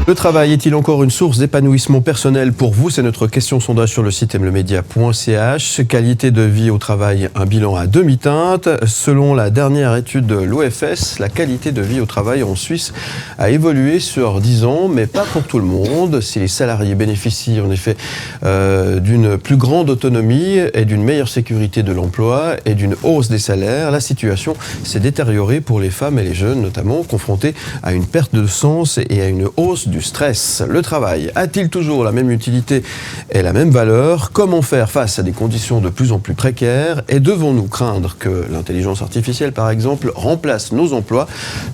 Le travail est-il encore une source d'épanouissement personnel pour vous? C'est notre question sondage sur le site aime-le-média.ch. Qualité de vie au travail, un bilan à demi-teinte. Selon la dernière étude de l'OFS, la qualité de vie au travail en Suisse a évolué sur 10 ans, mais pas pour tout le monde. Si les salariés bénéficient en effet d'une plus grande autonomie et d'une meilleure sécurité de l'emploi et d'une hausse des salaires, la situation s'est détériorée pour les femmes et les jeunes, notamment confrontés à une perte de sens et à une hausse du stress. Le travail a-t-il toujours la même utilité et la même valeur? Comment faire face à des conditions de plus en plus précaires? Et devons-nous craindre que l'intelligence artificielle, par exemple, remplace nos emplois?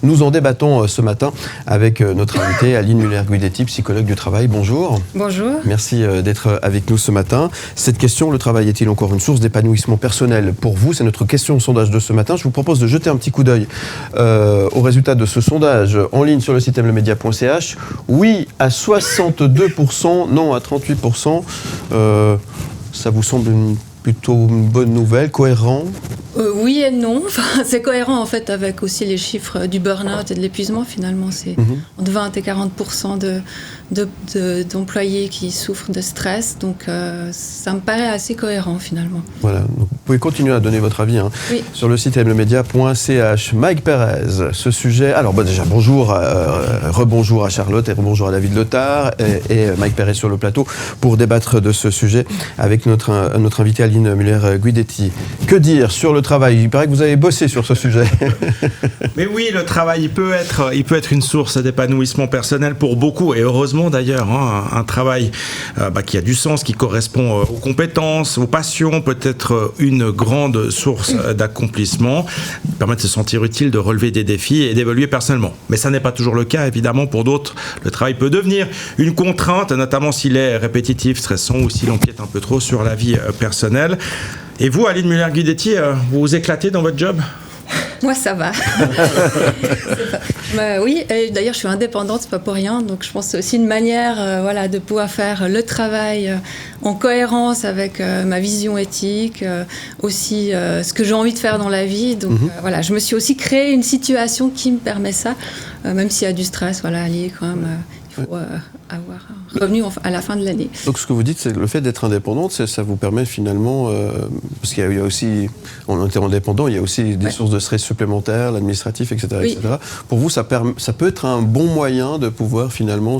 Nous en débattons ce matin avec notre invitée Aline Muller-Guidetti, psychologue du travail. Bonjour. Bonjour. Merci d'être avec nous ce matin. Cette question, le travail est-il encore une source d'épanouissement personnel pour vous? C'est notre question sondage de ce matin. Je vous propose de jeter un petit coup d'œil aux résultats de ce sondage en ligne sur le site aime-le-média.ch. Oui à 62%, non à 38%. Ça vous semble plutôt une bonne nouvelle, cohérent? Oui et non. Enfin, c'est cohérent en fait avec aussi les chiffres du burn-out et de l'épuisement. Finalement, c'est entre 20 et 40% d'employés qui souffrent de stress. Donc, ça me paraît assez cohérent finalement. Voilà. Donc, vous pouvez continuer à donner votre avis oui. sur le site aime-le-média.ch. Mike Perez, ce sujet. Alors, déjà, bonjour, rebonjour à Charlotte et rebonjour à David Letard et Mike Perez sur le plateau pour débattre de ce sujet avec notre invité Aline Muller-Guidetti. Que dire sur le travail? Il paraît que vous avez bossé sur ce sujet. Mais oui, le travail, il peut être une source d'épanouissement personnel pour beaucoup, et heureusement d'ailleurs, un travail qui a du sens, qui correspond aux compétences, aux passions, peut être une grande source d'accomplissement, permet de se sentir utile, de relever des défis et d'évoluer personnellement. Mais ça n'est pas toujours le cas, évidemment, pour d'autres. Le travail peut devenir une contrainte, notamment s'il est répétitif, stressant ou s'il empiète un peu trop sur la vie personnelle. Et vous, Aline Muller-Guidetti, vous vous éclatez dans votre job? Moi, ça va. Oui, et d'ailleurs, je suis indépendante, c'est pas pour rien. Donc, je pense que c'est aussi une manière de pouvoir faire le travail en cohérence avec ma vision éthique, aussi ce que j'ai envie de faire dans la vie. Donc, je me suis aussi créé une situation qui me permet ça, même s'il y a du stress lié quand même. Il faut avoir un revenu à la fin de l'année. Donc ce que vous dites, c'est que le fait d'être indépendante, ça vous permet finalement, parce qu'il y a aussi, en étant indépendant, il y a aussi des sources de stress supplémentaires, l'administratif, etc. Oui. etc. Pour vous, ça peut être un bon moyen de pouvoir finalement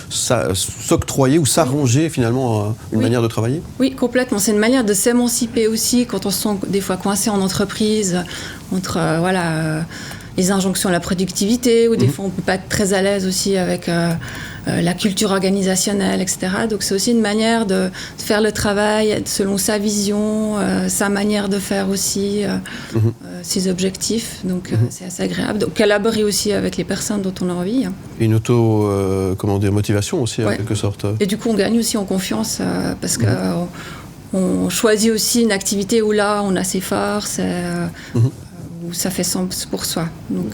s'octroyer ou s'arranger finalement à une manière de travailler? Oui, complètement. C'est une manière de s'émanciper aussi quand on se sent des fois coincé en entreprise, entre les injonctions à la productivité, ou des fois on ne peut pas être très à l'aise aussi avec la culture organisationnelle, etc. Donc c'est aussi une manière de faire le travail selon sa vision, sa manière de faire aussi, ses objectifs. Donc c'est assez agréable. Donc collaborer aussi avec les personnes dont on a envie. Une motivation aussi, en quelque sorte. Et du coup on gagne aussi en confiance parce que on choisit aussi une activité où là on a ses forces. Où ça fait sens pour soi. Donc,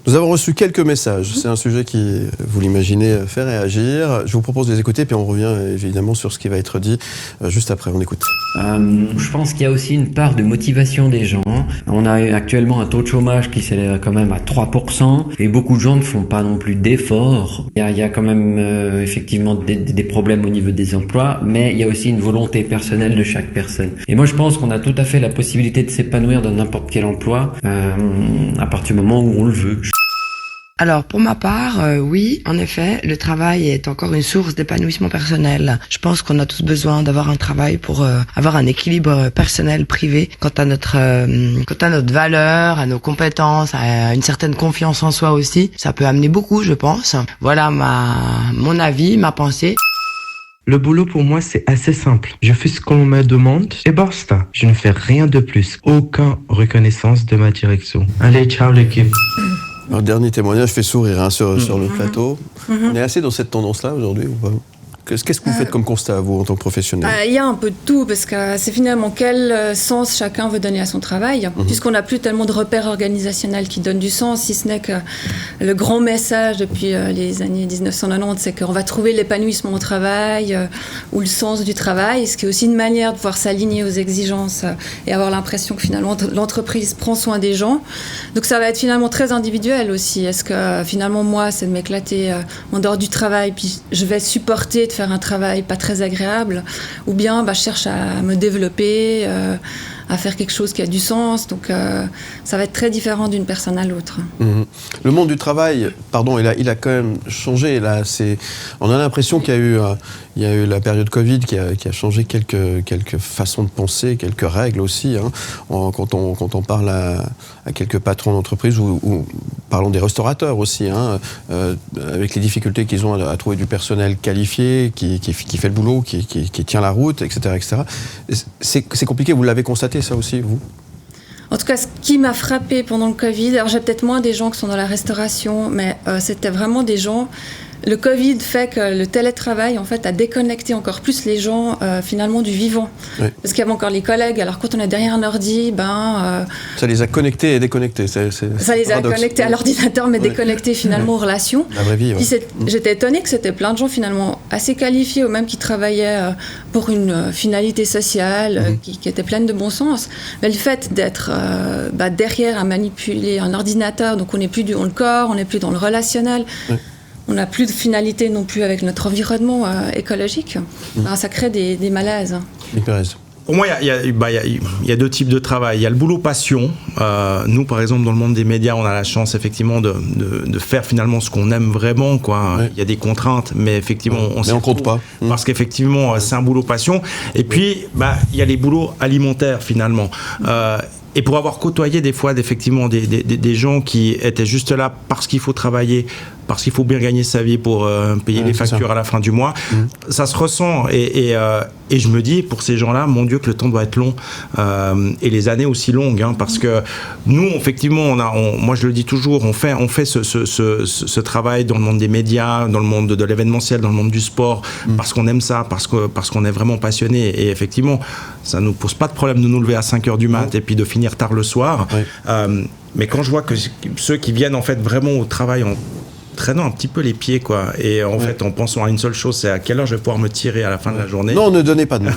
Nous avons reçu quelques messages. C'est un sujet qui, vous l'imaginez, fait réagir. Je vous propose de les écouter, puis on revient évidemment sur ce qui va être dit juste après. On écoute. Je pense qu'il y a aussi une part de motivation des gens. On a actuellement un taux de chômage qui s'élève quand même à 3%, et beaucoup de gens ne font pas non plus d'efforts. Il y a quand même effectivement des problèmes au niveau des emplois, mais il y a aussi une volonté personnelle de chaque personne. Et moi je pense qu'on a tout à fait la possibilité de s'épanouir dans n'importe quel emploi, à partir du moment où on le veut. Alors pour ma part, oui, en effet, le travail est encore une source d'épanouissement personnel. Je pense qu'on a tous besoin d'avoir un travail pour avoir un équilibre personnel, privé, quant à notre valeur, à nos compétences, à une certaine confiance en soi aussi. Ça peut amener beaucoup, je pense. Voilà mon avis, ma pensée. Le boulot pour moi c'est assez simple. Je fais ce qu'on me demande et basta. Je ne fais rien de plus. Aucune reconnaissance de ma direction. Allez, ciao l'équipe. Un dernier témoignage fait sourire sur le plateau. On est assez dans cette tendance-là aujourd'hui ou pas? Qu'est-ce que vous faites comme constat, vous, en tant que professionnel ? Il y a un peu de tout, parce que c'est finalement quel sens chacun veut donner à son travail, puisqu'on n'a plus tellement de repères organisationnels qui donnent du sens, si ce n'est que le grand message depuis les années 1990, c'est qu'on va trouver l'épanouissement au travail ou le sens du travail, ce qui est aussi une manière de pouvoir s'aligner aux exigences et avoir l'impression que finalement l'entreprise prend soin des gens. Donc ça va être finalement très individuel aussi. Est-ce que finalement moi, c'est de m'éclater en dehors du travail, puis je vais supporter de faire un travail pas très agréable, ou bien je cherche à me développer, à faire quelque chose qui a du sens. Donc ça va être très différent d'une personne à l'autre. Le monde du travail, il a quand même changé. Là, on a l'impression qu'il y a eu la période Covid qui a changé quelques façons de penser, quelques règles aussi. Quand on parle à quelques patrons d'entreprise ou parlons des restaurateurs aussi, avec les difficultés qu'ils ont à trouver du personnel qualifié, qui fait le boulot, qui tient la route, etc. etc. C'est compliqué, vous l'avez constaté ça aussi, vous ? En tout cas, ce qui m'a frappé pendant le Covid, alors j'ai peut-être moins des gens qui sont dans la restauration, mais c'était vraiment des gens... Le Covid fait que le télétravail, en fait, a déconnecté encore plus les gens, finalement, du vivant. Oui. Parce qu'il y avait encore les collègues. Alors, quand on est derrière un ordi, ça les a connectés et déconnectés. Ça les a connectés à l'ordinateur, mais déconnectés, finalement, aux relations. La vraie vie, Puis j'étais étonnée que c'était plein de gens, finalement, assez qualifiés, ou même qui travaillaient pour une finalité sociale, qui était pleine de bon sens. Mais le fait d'être derrière à manipuler un ordinateur, donc on n'est plus dans le corps, on n'est plus dans le relationnel... On n'a plus de finalité non plus avec notre environnement écologique. Ça crée des malaises. Pour moi, il y a deux types de travail. Il y a le boulot passion. Nous, par exemple, dans le monde des médias, on a la chance effectivement de faire finalement ce qu'on aime vraiment, quoi. Ouais. Il y a des contraintes, mais effectivement, on compte pas. Parce qu'effectivement, c'est un boulot passion. Et puis, il y a les boulots alimentaires finalement. Et pour avoir côtoyé des fois effectivement des gens qui étaient juste là parce qu'il faut travailler, parce qu'il faut bien gagner sa vie pour payer les factures à la fin du mois, ça se ressent. Et je me dis, pour ces gens-là, mon Dieu, que le temps doit être long et les années aussi longues, parce que nous, effectivement, moi je le dis toujours, on fait ce travail dans le monde des médias, dans le monde de l'événementiel, dans le monde du sport, parce qu'on aime ça, parce qu'on est vraiment passionné. Et effectivement, ça nous pose pas de problème de nous lever à 5h du mat et puis de finir tard le soir. Mais quand je vois que ceux qui viennent en fait vraiment au travail en traînant un petit peu les pieds, quoi, et en fait en pensant à une seule chose, c'est à quelle heure je vais pouvoir me tirer à la fin de la journée. Non, ne donnez pas de nom.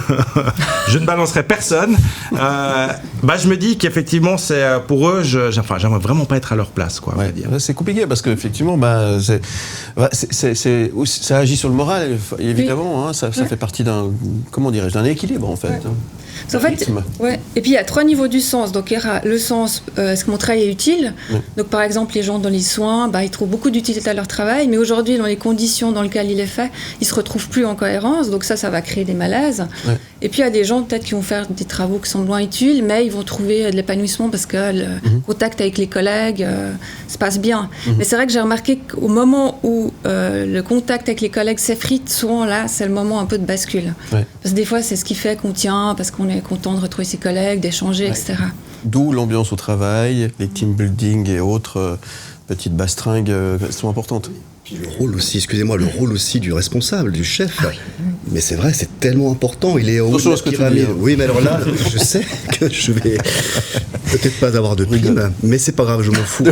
Je ne balancerai personne. Je me dis qu'effectivement, c'est pour eux, j'aimerais vraiment pas être à leur place, quoi. Ouais. Dire. C'est compliqué parce qu'effectivement, ça agit sur le moral, évidemment. Ça fait partie d'un équilibre, en fait. En fait, Et puis il y a 3 niveaux du sens. Donc il y aura le sens, est-ce que mon travail est utile ? Donc par exemple, les gens dans les soins, ils trouvent beaucoup d'utilité à leur travail, mais aujourd'hui, dans les conditions dans lesquelles il est fait, ils se retrouvent plus en cohérence. Donc ça va créer des malaises. Et puis il y a des gens peut-être qui vont faire des travaux qui sont moins utiles, mais ils vont trouver de l'épanouissement parce que le contact avec les collègues se passe bien. Mais c'est vrai que j'ai remarqué qu'au moment où le contact avec les collègues s'effrite, souvent là, c'est le moment un peu de bascule. Parce que des fois, c'est ce qui fait qu'on tient, parce qu'on est content de retrouver ses collègues, d'échanger, etc. D'où l'ambiance au travail, les team building et autres petites bastringues sont importantes. Puis le rôle aussi du responsable, du chef. Mais c'est vrai, c'est tellement important. Il est au haut de la pyramide. Oui, mais alors là, je sais que je vais peut-être pas avoir de prime, mais c'est pas grave, je m'en fous.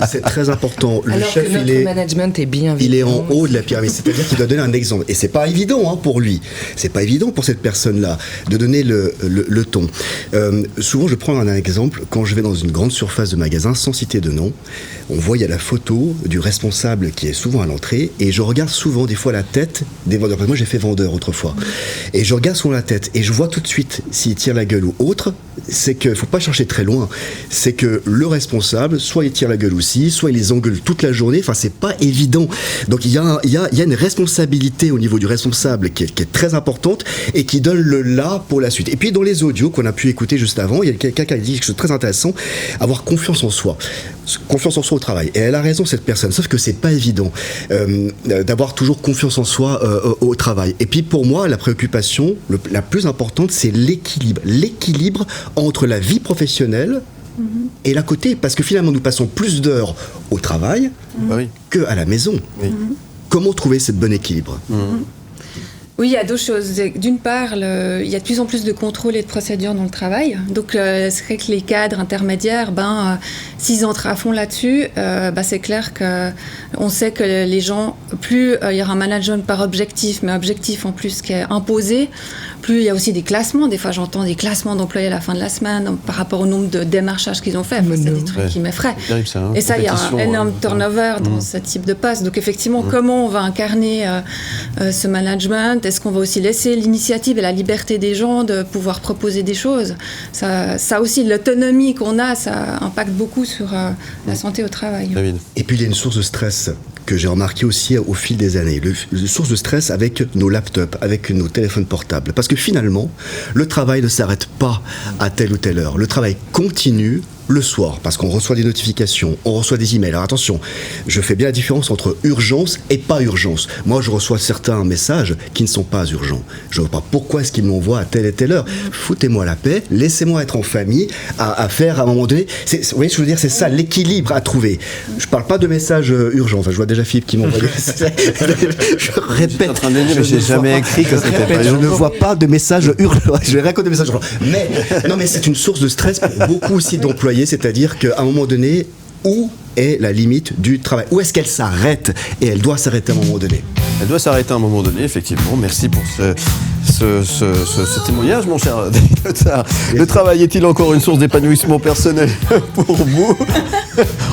C'est très important. Le alors chef, que notre management est bienveillant. Il est en haut de la pyramide, c'est-à-dire qu'il doit donner un exemple. Et c'est pas évident pour lui. C'est pas évident pour cette personne-là de donner le ton. Souvent, je prends un exemple. Quand je vais dans une grande surface de magasin, sans citer de nom, on voit, il y a la photo du responsable qui est souvent à l'entrée, et je regarde souvent des fois la tête des vendeurs. Parce que moi j'ai fait vendeur autrefois, et je regarde souvent la tête et je vois tout de suite s'il tire la gueule ou autre. C'est qu'il ne faut pas chercher très loin. C'est que le responsable, soit il tire la gueule aussi, soit il les engueule toute la journée. Enfin, c'est pas évident. Donc il y a une responsabilité au niveau du responsable qui est très importante et qui donne le là pour la suite. Et puis dans les audios qu'on a pu écouter juste avant, il y a quelqu'un qui a dit quelque chose de très intéressant, avoir confiance en soi. Confiance en soi au travail. Et elle a raison, cette personne, sauf que c'est pas évident d'avoir toujours confiance en soi au travail. Et puis pour moi, la préoccupation la plus importante, c'est l'équilibre entre la vie professionnelle et l'à côté, parce que finalement nous passons plus d'heures au travail qu'à la maison. Comment trouver ce bon équilibre? Oui, il y a deux choses. D'une part, il y a de plus en plus de contrôles et de procédures dans le travail. Donc, c'est vrai que les cadres intermédiaires, s'ils entrent à fond là-dessus, c'est clair qu'on sait que les gens, plus il y aura un management par objectif, mais objectif en plus qui est imposé, plus il y a aussi des classements. Des fois, j'entends des classements d'employés à la fin de la semaine par rapport au nombre de démarchages qu'ils ont fait. C'est des trucs qui m'effraient. Et ça, il y a un énorme turnover dans ce type de poste. Donc, effectivement, comment on va incarner ce management? Est-ce qu'on va aussi laisser l'initiative et la liberté des gens de pouvoir proposer des choses? Ça aussi, l'autonomie qu'on a, ça impacte beaucoup sur la santé au travail. David. Et puis il y a une source de stress que j'ai remarqué aussi au fil des années. Une source de stress avec nos laptops, avec nos téléphones portables. Parce que finalement, le travail ne s'arrête pas à telle ou telle heure. Le travail continue le soir, parce qu'on reçoit des notifications, on reçoit des emails. Alors attention, je fais bien la différence entre urgence et pas urgence. Moi, je reçois certains messages qui ne sont pas urgents. Je ne vois pas pourquoi est-ce qu'ils m'envoient à telle et telle heure. Foutez-moi la paix, laissez-moi être en famille, à faire à un moment donné. Vous voyez ce que je veux dire? C'est ça, l'équilibre à trouver. Je ne parle pas de messages urgents. Enfin, je vois déjà Philippe qui m'envoie des messages. Je répète. En train de dire, mais j'ai jamais écrit que c'était pas Je urgent. ne vois pas de messages urgents. Je vais rien de messages urgents. Mais c'est une source de stress pour beaucoup aussi d'employés. C'est-à-dire qu'à un moment donné, où est la limite du travail? Où est-ce qu'elle s'arrête? Et elle doit s'arrêter à un moment donné. Elle doit s'arrêter à un moment donné, effectivement. Merci pour ce témoignage, mon cher David. Le travail est-il encore une source d'épanouissement personnel pour vous?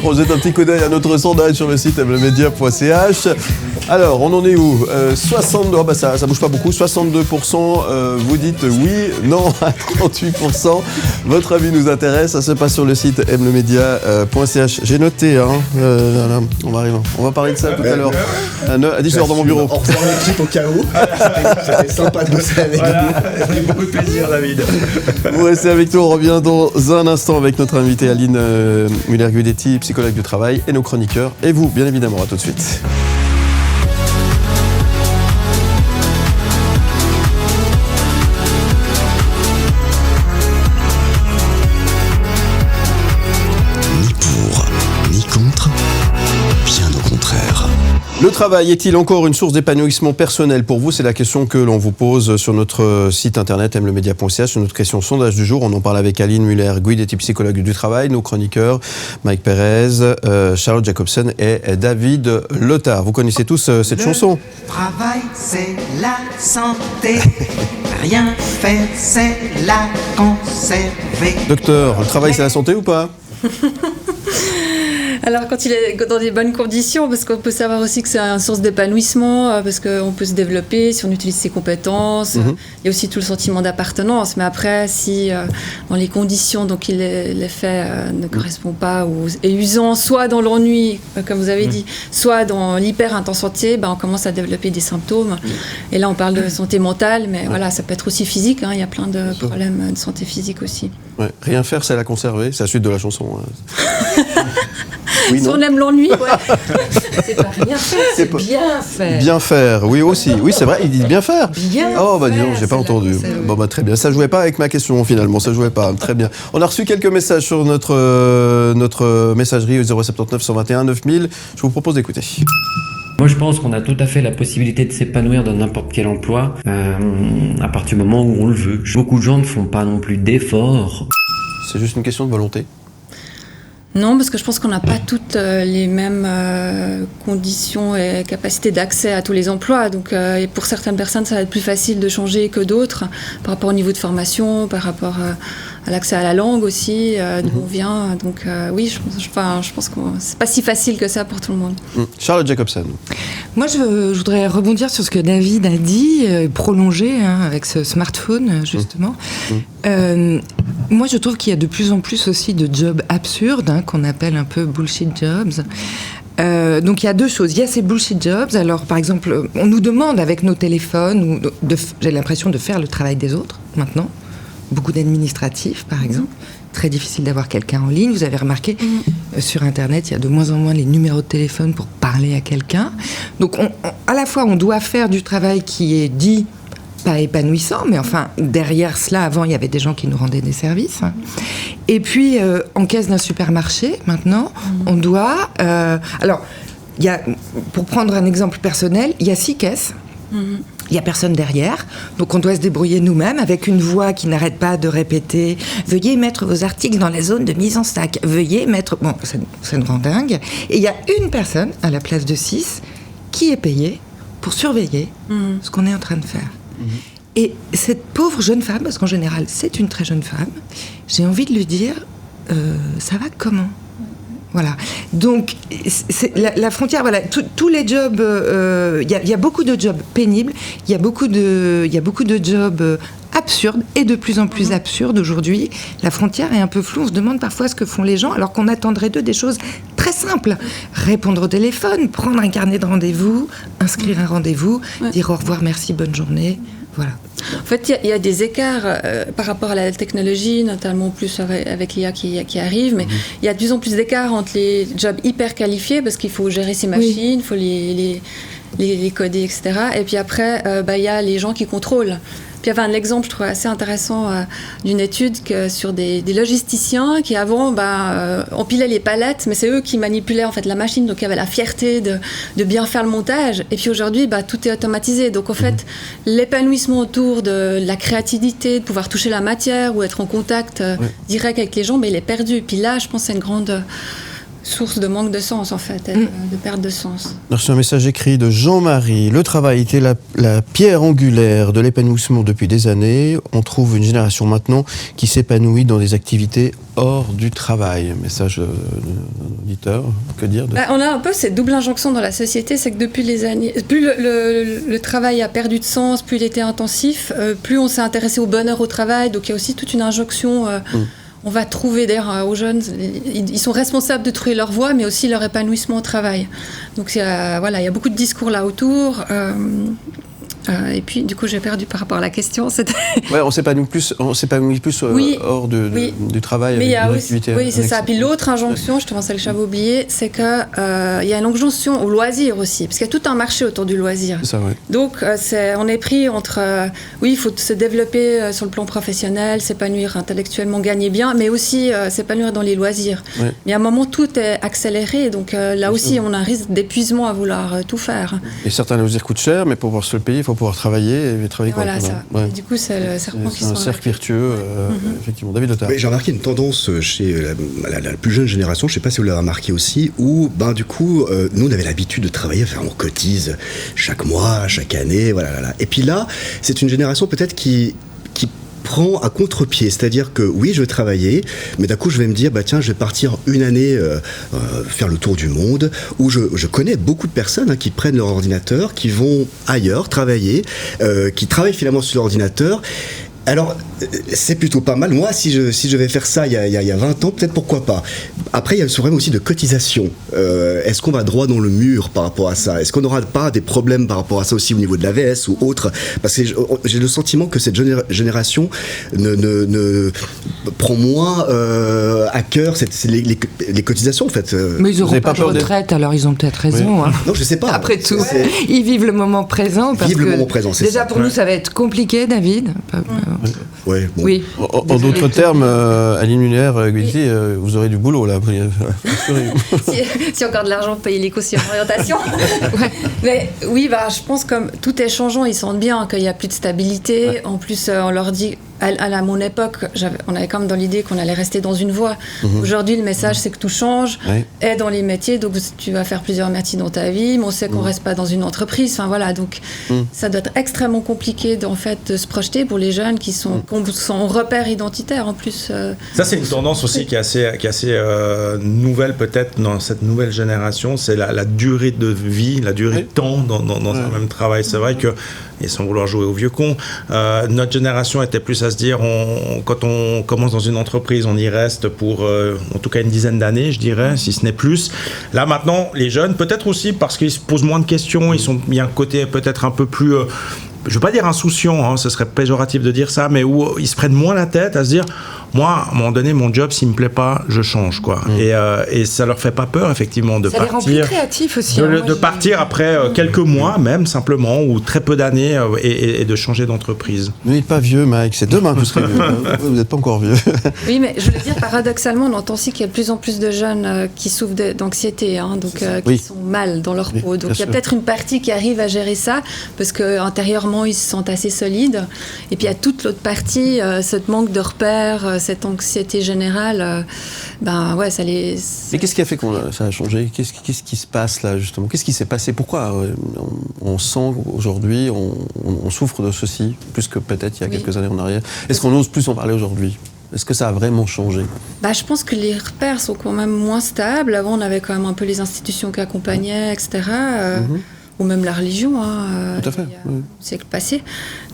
On jette un petit coup d'œil à notre sondage sur le site mlemedia.ch. Alors, on en est où? 62, ça bouge pas beaucoup. 62%, vous dites oui, non à 38%. Votre avis nous intéresse. Ça se passe sur le site mlemedia.ch. J'ai noté, on va parler de ça tout à l'heure. À 10h dans mon bureau. Au revoir l'équipe au cas où. C'était sympa de bosser avec vous. Avec beaucoup de plaisir, David. Vous restez avec nous, on revient dans un instant avec notre invitée Aline Muller-Guidetti, psychologue du travail, et nos chroniqueurs. Et vous, bien évidemment, à tout de suite. Le travail est-il encore une source d'épanouissement personnel pour vous? C'est la question que l'on vous pose sur notre site internet mlemedia.ch, sur notre question sondage du jour. On en parle avec Aline Muller-Guidetti, psychologue du travail, nos chroniqueurs Mike Perez, Charlotte Jacobson et David Lothar. Vous connaissez tous cette chanson? Le travail, c'est la santé. Rien faire, c'est la conserver. Docteur, le travail c'est la santé ou pas? Alors, quand il est dans des bonnes conditions, parce qu'on peut savoir aussi que c'est une source d'épanouissement, parce qu'on peut se développer si on utilise ses compétences. Il y a aussi tout le sentiment d'appartenance. Mais après, si dans les conditions dont il est fait ne correspond pas ou est usant, soit dans l'ennui, comme vous avez dit, soit dans l'hyper-intensité, on commence à développer des symptômes. Et là, on parle de santé mentale, mais voilà, ça peut être aussi physique. Il y a plein de problèmes de santé physique aussi. Ouais. Rien faire, c'est la conserver. C'est la suite de la chanson. Oui, si on aime l'ennui, c'est pas rien faire, c'est bien faire. Bien faire, oui aussi. Oui, c'est vrai, il dit bien faire. Bien oh, bah dis donc, faire, j'ai pas entendu. Très bien. Ça jouait pas avec ma question, finalement. Ça jouait pas. Très bien. On a reçu quelques messages sur notre messagerie au 079 121 9000. Je vous propose d'écouter. Moi, je pense qu'on a tout à fait la possibilité de s'épanouir dans n'importe quel emploi à partir du moment où on le veut. Beaucoup de gens ne font pas non plus d'efforts. C'est juste une question de volonté. Non, parce que je pense qu'on n'a pas toutes les mêmes conditions et capacités d'accès à tous les emplois. Donc, et pour certaines personnes, ça va être plus facile de changer que d'autres, par rapport au niveau de formation, par rapport à l'accès à la langue aussi, d'où on vient. Donc oui, je pense que c'est pas si facile que ça pour tout le monde. Charlotte Jacobson. Moi, je voudrais rebondir sur ce que David a dit, prolonger avec ce smartphone, justement. Moi, je trouve qu'il y a de plus en plus aussi de jobs absurdes, qu'on appelle un peu bullshit jobs. Donc il y a deux choses. Il y a ces bullshit jobs. Alors, par exemple, on nous demande avec nos téléphones, j'ai l'impression de faire le travail des autres, maintenant. Beaucoup d'administratifs, par exemple. Très difficile d'avoir quelqu'un en ligne. Vous avez remarqué, sur Internet, il y a de moins en moins les numéros de téléphone pour parler à quelqu'un. Donc, à la fois, on doit faire du travail qui est dit pas épanouissant, mais enfin, derrière cela, avant, il y avait des gens qui nous rendaient des services. Et puis, en caisse d'un supermarché, maintenant, on doit... alors, pour prendre un exemple personnel, il y a 6 caisses. Il n'y a personne derrière, donc on doit se débrouiller nous-mêmes avec une voix qui n'arrête pas de répéter « Veuillez mettre vos articles dans la zone de mise en stack. Veuillez mettre... » Bon, ça nous rend dingue. Et il y a une personne, à la place de 6, qui est payée pour surveiller ce qu'on est en train de faire. Et cette pauvre jeune femme, parce qu'en général, c'est une très jeune femme, j'ai envie de lui dire « Ça va comment ?» Voilà. Donc, la frontière, voilà, tous les jobs, il y a beaucoup de jobs pénibles, il y a beaucoup de jobs absurdes et de plus en plus absurdes aujourd'hui. La frontière est un peu floue, on se demande parfois ce que font les gens, alors qu'on attendrait d'eux des choses très simples. Répondre au téléphone, prendre un carnet de rendez-vous, inscrire un rendez-vous, dire au revoir, merci, bonne journée. Voilà. En fait, il y a des écarts par rapport à la technologie, notamment plus avec l'IA qui arrive, mais il y a de plus en plus d'écarts entre les jobs hyper qualifiés, parce qu'il faut gérer ces machines, il faut les coder, etc. Et puis après, il y a les gens qui contrôlent. Puis il y avait un exemple, je trouve, assez intéressant d'une étude sur des logisticiens qui avant empilaient les palettes, mais c'est eux qui manipulaient en fait la machine, donc il y avait la fierté de bien faire le montage. Et puis aujourd'hui, tout est automatisé. Donc en fait, l'épanouissement autour de la créativité, de pouvoir toucher la matière ou être en contact direct avec les gens, il est perdu. Puis là, je pense que c'est une grande source de manque de sens, en fait, de perte de sens. C'est un message écrit de Jean-Marie. Le travail était la pierre angulaire de l'épanouissement depuis des années. On trouve une génération maintenant qui s'épanouit dans des activités hors du travail. Message d'auditeur, que dire On a un peu cette double injonction dans la société, c'est que depuis les années, plus le travail a perdu de sens, plus il était intensif, plus on s'est intéressé au bonheur au travail, donc il y a aussi toute une injonction... On va trouver, d'ailleurs, aux jeunes, ils sont responsables de trouver leur voie, mais aussi leur épanouissement au travail. Donc, il y a beaucoup de discours là autour. Et puis, du coup, j'ai perdu par rapport à la question. On s'épanouit plus hors du travail. Mais avec des activités. Oui, c'est ça. Puis l'autre injonction, justement, celle que j'avais oubliée, c'est qu'il y a une injonction au loisir aussi, parce qu'il y a tout un marché autour du loisir. C'est ça, oui. Donc, on est pris entre... il faut se développer sur le plan professionnel, s'épanouir intellectuellement, gagner bien, mais aussi s'épanouir dans les loisirs. Ouais. Mais à un moment, tout est accéléré, donc là aussi, on a un risque d'épuisement à vouloir tout faire. Et certains loisirs coûtent cher, mais pour pouvoir se le payer, il faut pouvoir travailler et travailler correctement. Voilà, ça. Ouais. Du coup, c'est le serpent qui C'est un cercle vertueux, effectivement. David Letard. J'ai remarqué une tendance chez la plus jeune génération, je ne sais pas si vous l'avez remarqué aussi, où, du coup, nous, on avait l'habitude de travailler, on cotise chaque mois, chaque année, voilà. Et puis là, c'est une génération peut-être qui prend à contre-pied, c'est-à-dire que oui, je vais travailler, mais d'un coup je vais me dire tiens, je vais partir une année faire le tour du monde, où je connais beaucoup de personnes qui prennent leur ordinateur, qui vont ailleurs travailler, qui travaillent finalement sur leur ordinateur. Alors, c'est plutôt pas mal. Moi, si je vais faire ça il y a 20 ans, peut-être pourquoi pas. Après, il y a le problème aussi de cotisation. Est-ce qu'on va droit dans le mur par rapport à ça ? Est-ce qu'on n'aura pas des problèmes par rapport à ça aussi au niveau de l'AVS ou autre ? Parce que j'ai le sentiment que cette génération ne prend moins à cœur les cotisations, en fait. Mais ils n'auront pas de retraite, alors ils ont peut-être raison. Oui. Non, je sais pas. Après tout, ils vivent le moment présent. Le moment présent, c'est déjà ça. Pour nous, ça va être compliqué, David. Ouais, bon. Oui. En d'autres termes, Aline Muller, vous aurez du boulot là. si encore de l'argent pour payer les cautions d'orientation. Mais oui, je pense comme tout est changeant, ils sentent bien qu'il n'y a plus de stabilité. Ouais. En plus, on leur dit, à mon époque, on avait quand même dans l'idée qu'on allait rester dans une voie. Aujourd'hui, le message, c'est que tout change, est dans les métiers, donc tu vas faire plusieurs métiers dans ta vie, mais on sait qu'on ne reste pas dans une entreprise. Enfin voilà, donc ça doit être extrêmement compliqué de se projeter pour les jeunes qui sont en repère identitaire en plus. Ça, c'est une tendance aussi qui est assez nouvelle peut-être dans cette nouvelle génération, c'est la durée de vie, la durée de temps dans un même travail. C'est vrai que, et sans vouloir jouer au vieux con, notre génération était plus à se dire, quand on commence dans une entreprise, on y reste pour en tout cas une dizaine d'années, je dirais, si ce n'est plus. Là maintenant, les jeunes, peut-être aussi parce qu'ils se posent moins de questions, il y a un côté peut-être un peu plus je veux pas dire insouciants, hein, ce serait péjoratif de dire ça, mais où ils se prennent moins la tête à se dire, moi, à un moment donné, mon job, s'il me plaît pas, je change, quoi. Et ça leur fait pas peur, effectivement, de ça les rend plus partir. créatifs aussi. De partir après quelques mois, même, simplement, ou très peu d'années, et de changer d'entreprise. Vous n'êtes pas vieux, Mike, c'est demain que vous serez vieux. Vous n'êtes pas encore vieux. Oui, mais je voulais dire, paradoxalement, on entend aussi qu'il y a de plus en plus de jeunes qui souffrent d'anxiété, hein, donc qui sont mal dans leur peau. Donc il y a peut-être une partie qui arrive à gérer ça, parce qu'intérieurement, ils se sentent assez solides. Et puis il y a toute l'autre partie, ce manque de repères, cette anxiété générale, ça les... Mais qu'est-ce qui a fait que ça a changé ? Qu'est-ce qui se passe là, justement ? Qu'est-ce qui s'est passé ? Pourquoi on sent aujourd'hui, on souffre de ceci, plus que peut-être il y a quelques années en arrière ? Est-ce qu'on ose plus en parler aujourd'hui ? Est-ce que ça a vraiment changé ? Je pense que les repères sont quand même moins stables. Avant, on avait quand même un peu les institutions qui accompagnaient, etc. Ou même la religion, tout à fait, au siècle passé.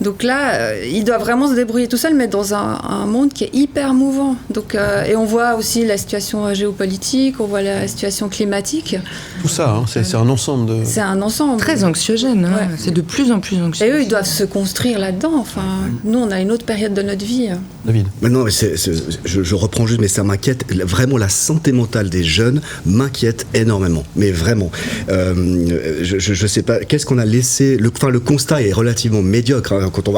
Donc là, il doit vraiment se débrouiller tout seul, mais dans un monde qui est hyper mouvant. Donc, et on voit aussi la situation géopolitique, on voit la situation climatique. Tout ça, c'est un ensemble de... C'est un ensemble. Très anxiogène, hein. C'est de plus en plus anxiogène. Et eux, ils doivent se construire là-dedans. Enfin, nous, on a une autre période de notre vie. David ? Non, mais je reprends juste, mais ça m'inquiète. Vraiment, la santé mentale des jeunes m'inquiète énormément. Mais vraiment. Je sais pas, qu'est-ce qu'on a laissé... Le constat est relativement médiocre. Hein, quand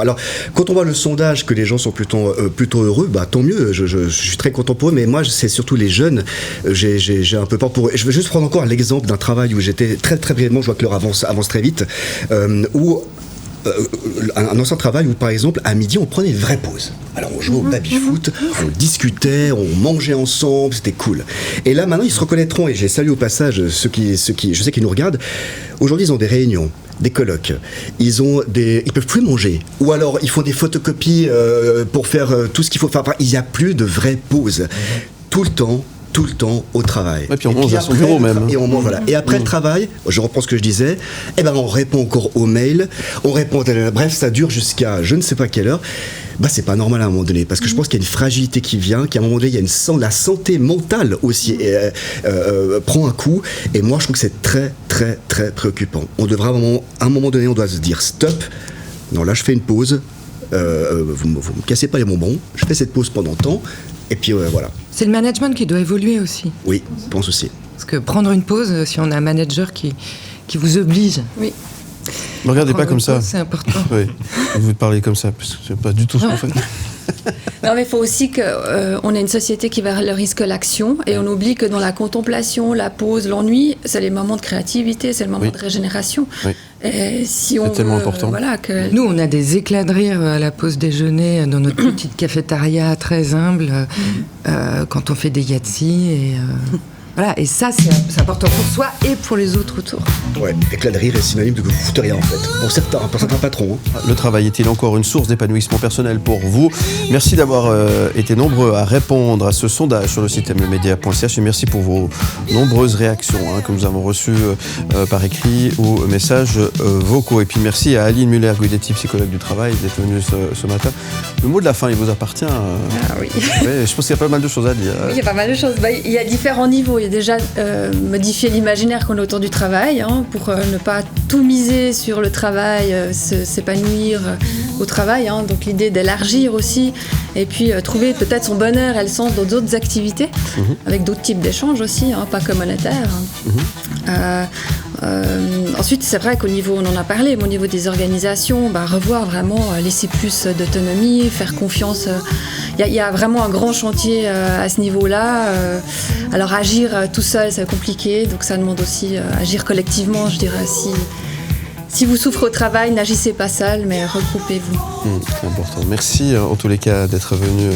on voit le sondage que les gens sont plutôt heureux, tant mieux. Je suis très content pour eux, mais moi, c'est surtout les jeunes. J'ai un peu peur pour eux. Je veux juste prendre encore l'exemple d'un travail où j'étais très très brièvement, je vois que l'heure avance très vite, où un ancien travail où, par exemple, à midi, on prenait une vraie pause. Alors, on jouait au baby-foot, on discutait, on mangeait ensemble, c'était cool. Et là, maintenant, ils se reconnaîtront, et j'ai salué au passage ceux qui je sais qu'ils nous regardent. Aujourd'hui, ils ont des réunions, des colloques, ils peuvent plus manger, ou alors ils font des photocopies pour faire tout ce qu'il faut faire. Il n'y a plus de vraie pause. Tout le temps au travail. Et puis on mange à son bureau même. Et on mange, voilà. Et après le travail, je reprends ce que je disais, on répond encore aux mails, on répond bref, ça dure jusqu'à je ne sais pas quelle heure. C'est pas normal à un moment donné, parce que je pense qu'il y a une fragilité qui vient, qu'à un moment donné, il y a la santé mentale aussi prend un coup, et moi je trouve que c'est très très très préoccupant. On devrait à un moment donné, on doit se dire stop, non là je fais une pause, vous me cassez pas les bonbons, je fais cette pause pendant temps, et puis voilà. C'est le management qui doit évoluer aussi. Oui, je pense aussi. Parce que prendre une pause, si on a un manager qui vous oblige. Oui. Ne regardez pas comme ça. C'est important. Oui. Vous parlez comme ça, parce que c'est pas du tout ce qu'on fait. Non, mais il faut aussi qu'on ait une société qui valorise l'action, et on oublie que dans la contemplation, la pause, l'ennui, c'est les moments de créativité, c'est le moment de régénération. Oui. Et si c'est tellement important. Nous, on a des éclats de rire à la pause déjeuner dans notre petite cafétéria très humble, quand on fait des yahtsis et... Voilà, et ça, c'est important pour soi et pour les autres autour. Ouais, éclat de rire est synonyme de que vous foutez rien en fait. Pour certains patrons. Hein. Le travail est-il encore une source d'épanouissement personnel pour vous ? Merci d'avoir été nombreux à répondre à ce sondage sur le site mlemedia.ch, et merci pour vos nombreuses réactions que nous avons reçues par écrit ou messages vocaux. Et puis merci à Aline Muller-Guidetti, psychologue du travail, d'être venue ce matin. Le mot de la fin, il vous appartient. Ah oui. Ouais, je pense qu'il y a pas mal de choses à dire. Oui, il y a pas mal de choses. Il y a différents niveaux. Il y a déjà modifier l'imaginaire qu'on a autour du travail, pour ne pas tout miser sur le travail, s'épanouir au travail. Donc l'idée d'élargir aussi, et puis trouver peut-être son bonheur et le sens dans d'autres activités, avec d'autres types d'échanges aussi, pas que monétaires. Ensuite, c'est vrai qu'au niveau, on en a parlé, mais au niveau des organisations, revoir vraiment, laisser plus d'autonomie, faire confiance. Il y a vraiment un grand chantier à ce niveau-là. Alors agir tout seul, c'est compliqué, donc ça demande aussi agir collectivement, je dirais. Si vous souffrez au travail, n'agissez pas seul, mais regroupez-vous. C'est important. Merci en tous les cas d'être venu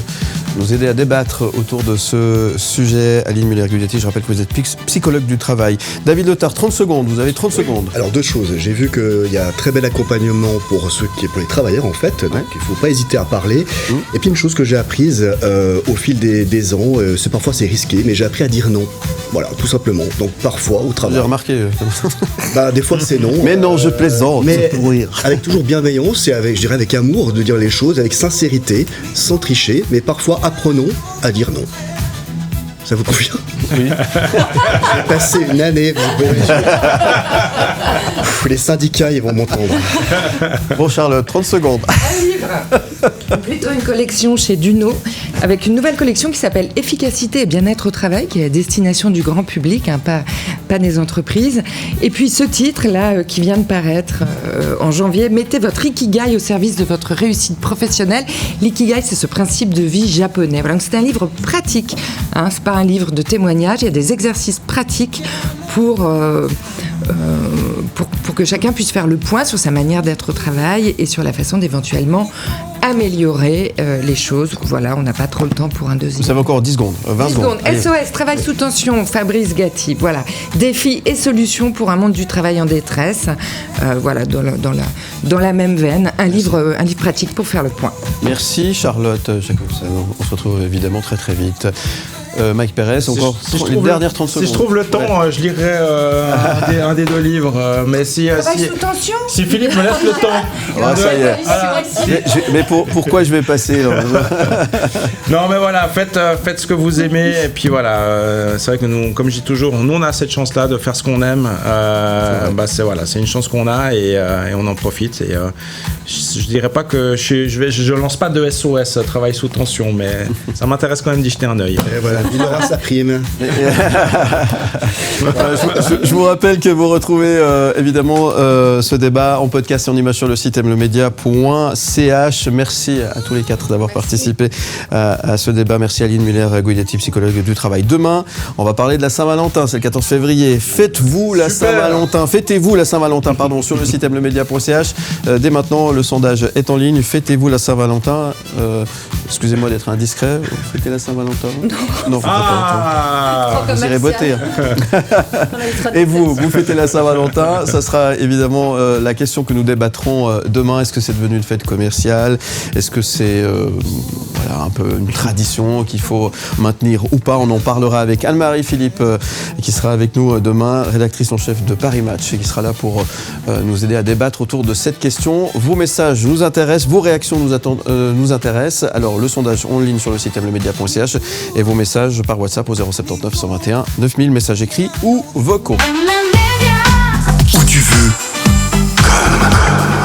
nous aider à débattre autour de ce sujet. Aline Muller-Guidetti, je rappelle que vous êtes psychologue du travail. David Letard, 30 secondes, vous avez 30 secondes. Alors deux choses, j'ai vu qu'il y a un très bel accompagnement pour les travailleurs en fait, donc il ne faut pas hésiter à parler. Et puis une chose que j'ai apprise au fil des ans, parfois c'est risqué, mais j'ai appris à dire non. Voilà, tout simplement. Donc parfois au travail. J'ai remarqué. Des fois c'est non. Mais non, je plaisante. Mais avec toujours bienveillance et avec amour de dire les choses, avec sincérité, sans tricher, mais parfois apprenons à dire non. Ça vous convient? Oui. J'ai passé une année, vous pouvez imaginer. Les syndicats, ils vont m'entendre. Bon, Charlotte, 30 secondes. Un livre, plutôt une collection chez Duno, avec une nouvelle collection qui s'appelle Efficacité et bien-être au travail, qui est à destination du grand public, hein, pas des entreprises. Et puis ce titre-là, qui vient de paraître en janvier, mettez votre Ikigai au service de votre réussite professionnelle. L'ikigai, c'est ce principe de vie japonais. Voilà, donc c'est un livre pratique, hein, c'est pas un livre de témoignages, il y a des exercices pratiques pour que chacun puisse faire le point sur sa manière d'être au travail et sur la façon d'éventuellement améliorer les choses. Voilà, on n'a pas trop le temps pour un deuxième. Vous avez encore 10 secondes, 20 10 secondes. secondes. SOS, travail sous tension, Fabrice Gatti. Voilà, défis et solutions pour un monde du travail en détresse. Voilà, dans la même veine, un livre pratique pour faire le point. Merci Charlotte Jacobsen. On se retrouve évidemment très très vite. Mike Pérez, encore les dernières 30 secondes. Si je trouve le temps, je lirai un des deux livres. Mais si Philippe me laisse le temps. Ah, ça y est. Mais pourquoi je vais passer là? Non, mais voilà, faites ce que vous aimez. Et puis voilà, c'est vrai que nous, comme je dis toujours, nous on a cette chance-là de faire ce qu'on aime. C'est une chance qu'on a et on en profite. Et je dirais pas que je lance pas de SOS, travail sous tension, mais ça m'intéresse quand même d'y jeter un œil. Et voilà, il aura sa prime. Je vous rappelle que vous retrouvez évidemment ce débat en podcast et en image sur le site mlemedia.ch. Merci à tous les quatre d'avoir participé à ce débat. Merci Aline Muller-Guidetti, psychologue du travail. Demain, on va parler de la Saint-Valentin, c'est le 14 février. Fêtez-vous la Saint-Valentin, sur le site mlemedia.ch. Dès maintenant, le sondage est en ligne. Fêtez-vous la Saint-Valentin. Excusez-moi d'être indiscret. Vous fêtez la Saint-Valentin? Non, vous irez voter. Et vous fêtez la Saint-Valentin. Ça sera évidemment la question que nous débattrons demain. Est-ce que c'est devenu une fête commerciale? Est-ce que c'est un peu une tradition qu'il faut maintenir ou pas? On en parlera avec Anne-Marie Philippe qui sera avec nous demain, rédactrice en chef de Paris Match, et qui sera là pour nous aider à débattre autour de cette question. Vos messages nous intéressent, vos réactions nous intéressent. Alors le sondage en ligne sur le site mlemedia.ch et vos messages par WhatsApp au 079 121 9000, messages écrits ou vocaux. Où tu veux, comme